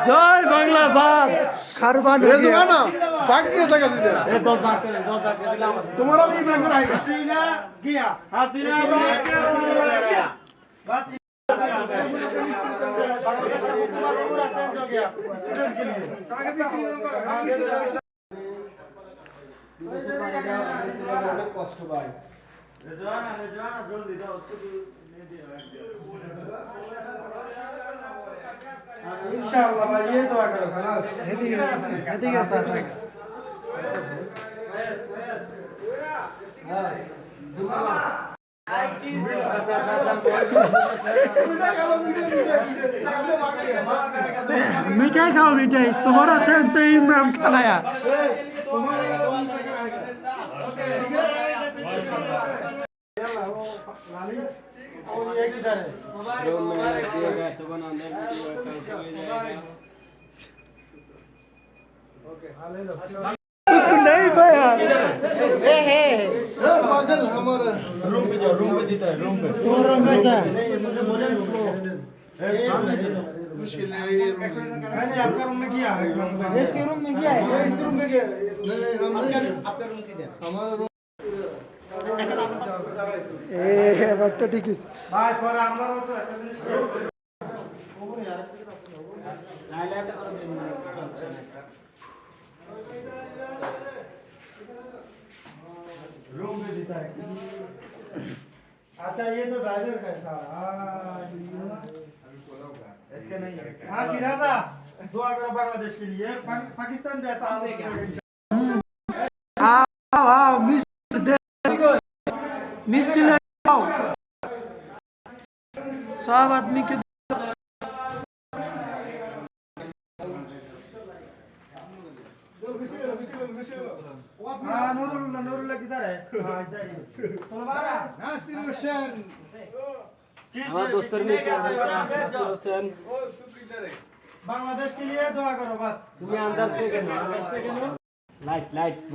জয় বাংলা বাদ খারবান রেজওয়ানা বাকি আছে কাছে এ দল জাকে দিলাম তোমারা भी इमरान खान आएगा হাসিনা গিয়া হাসিনা গিয়া बस पूरा चेंज हो गया स्टूडेंट के लिए आगे भी বিদেশে পানিটা অনেক কষ্ট পায় রেজওয়ানা জলদি দাও इंशाअल्लाह भाई ये दुआ करो खलास हेदी मिठाई खाओ मिठाई तुम्हारा सेम से इमरान खान आया और ये किधर है रूम में दिएगा तो बनाने उसको नहीं पाया पागल हमारा रूम पे जाओ रूम पे देता है रूम पे तो रूम में जा मुझे बोले उसको मुश्किल है ये रूम मैंने आपका रूम में किया है इसके रूम में किया है इसके रूम में किया नहीं हम आपका रूम किधर हमारा रूम ए बट्टा ठीक है भाई पर আমরা তো একটা জিনিস ওপর यार হাইলাইট করে দিন रूम में देता है अच्छा ये तो ड्राइवर का है इसका नहीं है हाँ शिराजा दुआ करो बांग्लादेश के लिए पाकिस्तान भी ऐसा हम देखें आओ मिस्टर लगाओ सब आदमी के हाँ नूरुल्लाह किधर है हाँ इधर ही सोलवारा नासिर हुसैन हमारा दोस्तर में क्या है नासिर हुसैन बांग्लादेश के लिए दुआ करो बस तुम्हें अंदर से करना लाइट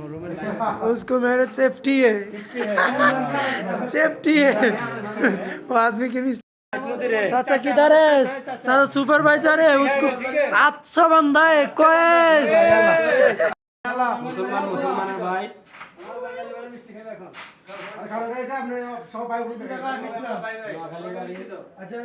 उसको मेरे सेफ्टी है वो आदमी के भी चाचा किधर है चाचा सुपरवाइजर है उसको अच्छा बंदा है कोएश मुसलमान है भाई अच्छा